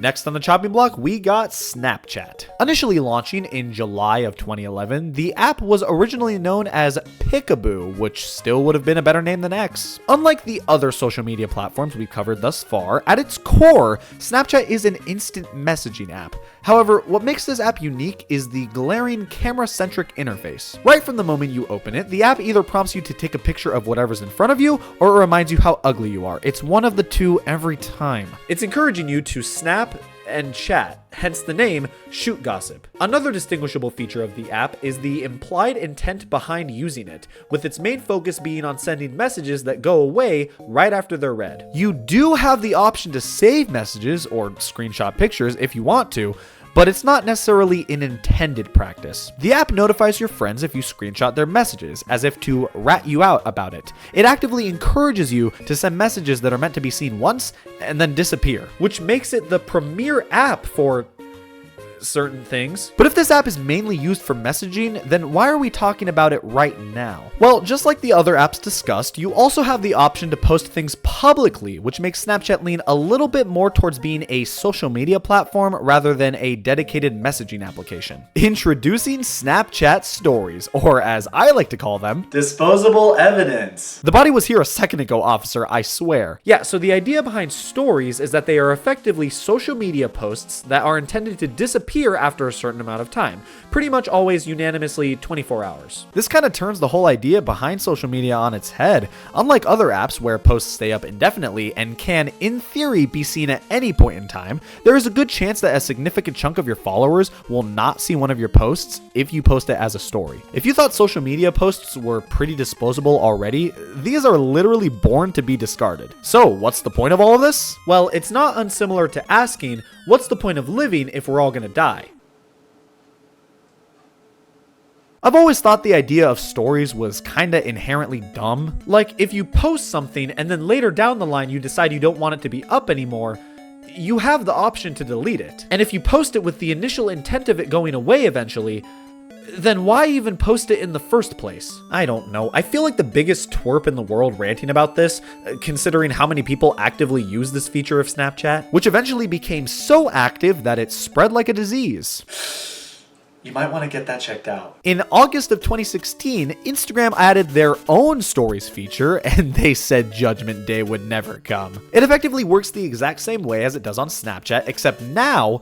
Next on the chopping block, we got Snapchat. Initially launching in July of 2011, the app was originally known as Peekaboo, which still would have been a better name than X. Unlike the other social media platforms we've covered thus far, at its core, Snapchat is an instant messaging app. However, what makes this app unique is the glaring camera-centric interface. Right from the moment you open it, the app either prompts you to take a picture of whatever's in front of you, or it reminds you how ugly you are. It's one of the two every time. It's encouraging you to snap and chat, hence the name Shoot Gossip. Another distinguishable feature of the app is the implied intent behind using it, with its main focus being on sending messages that go away right after they're read. You do have the option to save messages or screenshot pictures if you want to, but it's not necessarily an intended practice. The app notifies your friends if you screenshot their messages, as if to rat you out about it. It actively encourages you to send messages that are meant to be seen once and then disappear, which makes it the premier app for certain things. But if this app is mainly used for messaging, then why are we talking about it right now? Well, just like the other apps discussed, you also have the option to post things publicly, which makes Snapchat lean a little bit more towards being a social media platform rather than a dedicated messaging application. Introducing Snapchat Stories, or as I like to call them, disposable evidence. The body was here a second ago, officer, I swear. Yeah, so the idea behind stories is that they are effectively social media posts that are intended to disappear after a certain amount of time, pretty much always unanimously 24 hours. This kind of turns the whole idea behind social media on its head. Unlike other apps where posts stay up indefinitely and can, in theory, be seen at any point in time, there is a good chance that a significant chunk of your followers will not see one of your posts if you post it as a story. If you thought social media posts were pretty disposable already, these are literally born to be discarded. So what's the point of all of this? Well, it's not unsimilar to asking, what's the point of living if we're all gonna die? I've always thought the idea of stories was kinda inherently dumb. Like, if you post something and then later down the line you decide you don't want it to be up anymore, you have the option to delete it. And if you post it with the initial intent of it going away eventually, then why even post it in the first place? I don't know. I feel like the biggest twerp in the world ranting about this, considering how many people actively use this feature of Snapchat, which eventually became so active that it spread like a disease. You might want to get that checked out. In August of 2016, Instagram added their own stories feature, and they said Judgment Day would never come. It effectively works the exact same way as it does on Snapchat, except now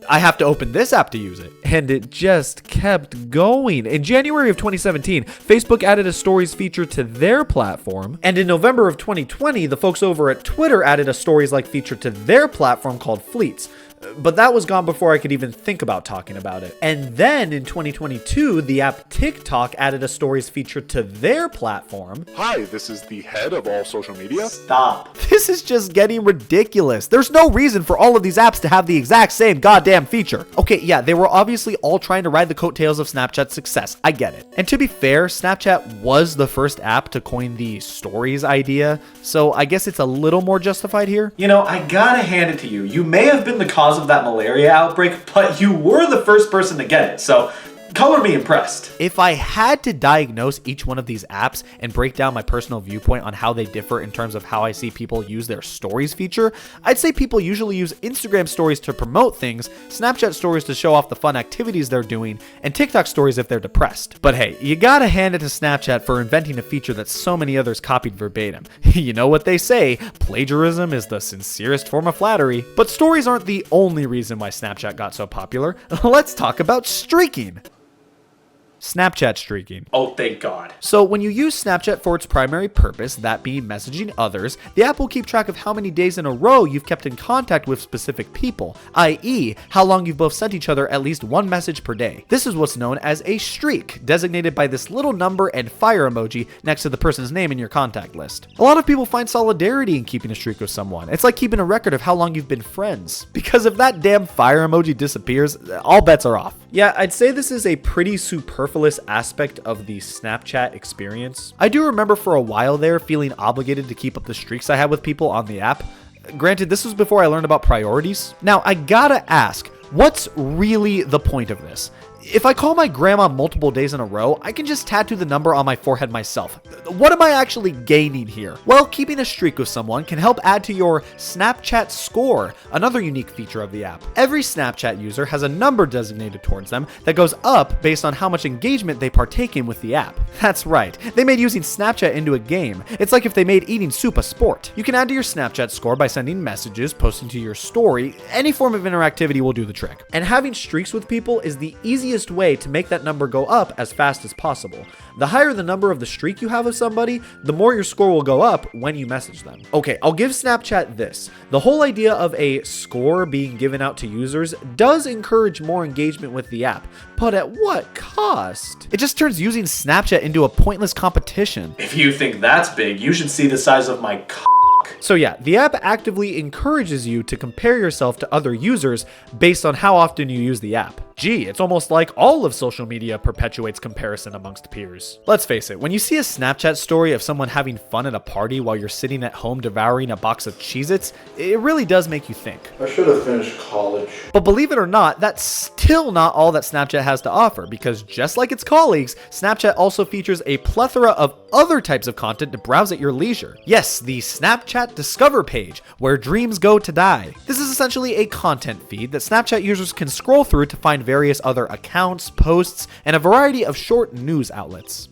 I have to open this app to use it. And it just kept going. In January of 2017, Facebook added a stories feature to their platform. And in November of 2020, the folks over at Twitter added a stories-like feature to their platform called Fleets. But that was gone before I could even think about talking about it. And then in 2022, the app TikTok added a stories feature to their platform. Hi, this is the head of all social media. Stop. This is just getting ridiculous. There's no reason for all of these apps to have the exact same goddamn feature. Okay, yeah, they were obviously all trying to ride the coattails of Snapchat's success. I get it. And to be fair, Snapchat was the first app to coin the stories idea, so I guess it's a little more justified here. You know, I gotta hand it to you. You may have been the cause of that malaria outbreak, but you were the first person to get it, so color me impressed. If I had to diagnose each one of these apps and break down my personal viewpoint on how they differ in terms of how I see people use their stories feature, I'd say people usually use Instagram stories to promote things, Snapchat stories to show off the fun activities they're doing, and TikTok stories if they're depressed. But hey, you gotta hand it to Snapchat for inventing a feature that so many others copied verbatim. You know what they say, plagiarism is the sincerest form of flattery. But stories aren't the only reason why Snapchat got so popular. Let's talk about streaking. Snapchat streaking. Oh, thank God. So when you use Snapchat for its primary purpose, that being messaging others, the app will keep track of how many days in a row you've kept in contact with specific people, i.e., how long you've both sent each other at least one message per day. This is what's known as a streak, designated by this little number and fire emoji next to the person's name in your contact list. A lot of people find solidarity in keeping a streak with someone. It's like keeping a record of how long you've been friends. Because if that damn fire emoji disappears, all bets are off. Yeah, I'd say this is a pretty superfluous aspect of the Snapchat experience. I do remember for a while there feeling obligated to keep up the streaks I had with people on the app. Granted, this was before I learned about priorities. Now, I gotta ask, what's really the point of this? If I call my grandma multiple days in a row, I can just tattoo the number on my forehead myself. What am I actually gaining here? Well, keeping a streak with someone can help add to your Snapchat score, another unique feature of the app. Every Snapchat user has a number designated towards them that goes up based on how much engagement they partake in with the app. That's right, they made using Snapchat into a game. It's like if they made eating soup a sport. You can add to your Snapchat score by sending messages, posting to your story. Any form of interactivity will do the trick. And having streaks with people is the easiest way to make that number go up as fast as possible. The higher the number of the streak you have with somebody, the more your score will go up when you message them. Okay, I'll give Snapchat this. The whole idea of a score being given out to users does encourage more engagement with the app, but at what cost? It just turns using Snapchat into a pointless competition. If you think that's big, you should see the size of my So yeah, the app actively encourages you to compare yourself to other users based on how often you use the app. Gee, it's almost like all of social media perpetuates comparison amongst peers. Let's face it, when you see a Snapchat story of someone having fun at a party while you're sitting at home devouring a box of Cheez-Its, it really does make you think. I should have finished college. But believe it or not, that's still not all that Snapchat has to offer, because just like its colleagues, Snapchat also features a plethora of other types of content to browse at your leisure. Yes, the Snapchat Discover page, where dreams go to die. This is essentially a content feed that Snapchat users can scroll through to find various other accounts, posts, and a variety of short news outlets.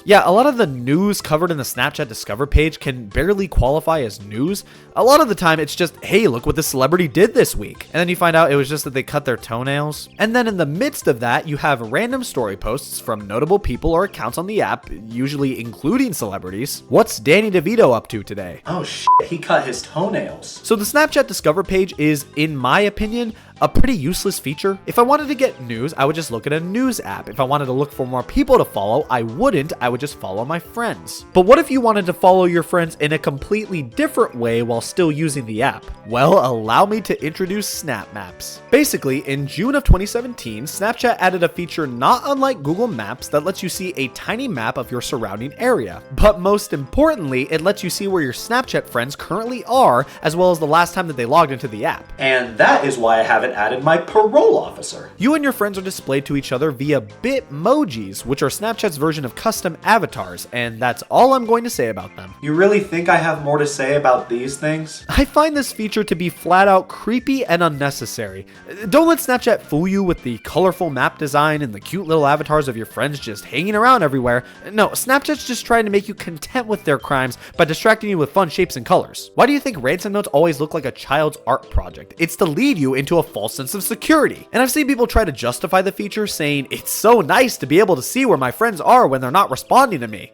Yeah, a lot of the news covered in the Snapchat Discover page can barely qualify as news. A lot of the time it's just, hey, look what this celebrity did this week. And then you find out it was just that they cut their toenails. And then in the midst of that, you have random story posts from notable people or accounts on the app, usually including celebrities. What's Danny DeVito up to today? Oh shit, he cut his toenails. So the Snapchat Discover page is, in my opinion, a pretty useless feature. If I wanted to get news, I would just look at a news app. If I wanted to look for more people to follow, I wouldn't. I would just follow my friends. But what if you wanted to follow your friends in a completely different way while still using the app? Well, allow me to introduce Snap Maps. Basically, in June of 2017, Snapchat added a feature not unlike Google Maps that lets you see a tiny map of your surrounding area. But most importantly, it lets you see where your Snapchat friends currently are, as well as the last time that they logged into the app. And that is why I haven't added my parole officer. You and your friends are displayed to each other via Bitmojis, which are Snapchat's version of custom avatars, and that's all I'm going to say about them. You really think I have more to say about these things? I find this feature to be flat out creepy and unnecessary. Don't let Snapchat fool you with the colorful map design and the cute little avatars of your friends just hanging around everywhere. No, Snapchat's just trying to make you content with their crimes by distracting you with fun shapes and colors. Why do you think ransom notes always look like a child's art project? It's to lead you into a false sense of security. And I've seen people try to justify the feature saying, it's so nice to be able to see where my friends are when they're not responding to me.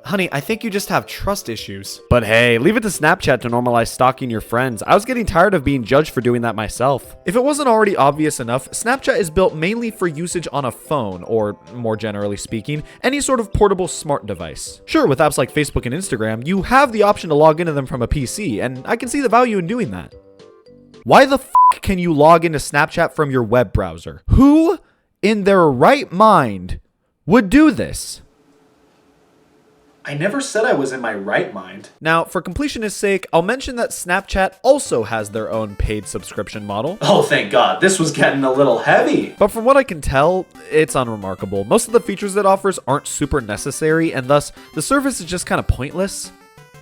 Honey, I think you just have trust issues. But hey, leave it to Snapchat to normalize stalking your friends. I was getting tired of being judged for doing that myself. If it wasn't already obvious enough, Snapchat is built mainly for usage on a phone, or more generally speaking, any sort of portable smart device. Sure, with apps like Facebook and Instagram, you have the option to log into them from a PC, and I can see the value in doing that. Why the f can you log into Snapchat from your web browser? Who in their right mind would do this? I never said I was in my right mind. Now, for completionist's sake, I'll mention that Snapchat also has their own paid subscription model. Oh, thank God. This was getting a little heavy. But from what I can tell, it's unremarkable. Most of the features it offers aren't super necessary, and thus, the service is just kind of pointless.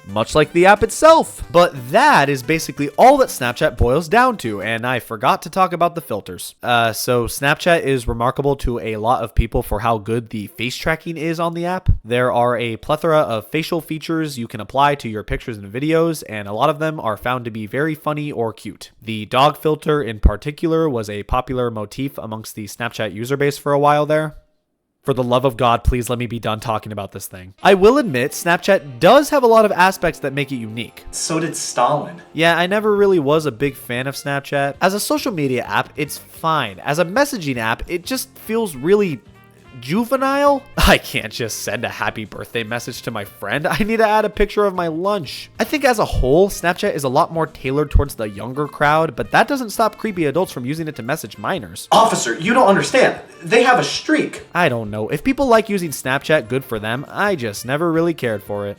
Much like the app itself. But that is basically all that Snapchat boils down to, and I forgot to talk about the filters. So Snapchat is remarkable to a lot of people for how good the face tracking is on the app. There are a plethora of facial features you can apply to your pictures and videos, and a lot of them are found to be very funny or cute. The dog filter in particular was a popular motif amongst the Snapchat user base for a while there. For the love of God, please let me be done talking about this thing. I will admit, Snapchat does have a lot of aspects that make it unique. So did Stalin. Yeah, I never really was a big fan of Snapchat. As a social media app, it's fine. As a messaging app, it just feels really juvenile. I can't just send a happy birthday message to my friend. I need to add a picture of my lunch. I think as a whole, Snapchat is a lot more tailored towards the younger crowd, but that doesn't stop creepy adults from using it to message minors. Officer, you don't understand. They have a streak. I don't know. If people like using Snapchat, good for them. I just never really cared for it.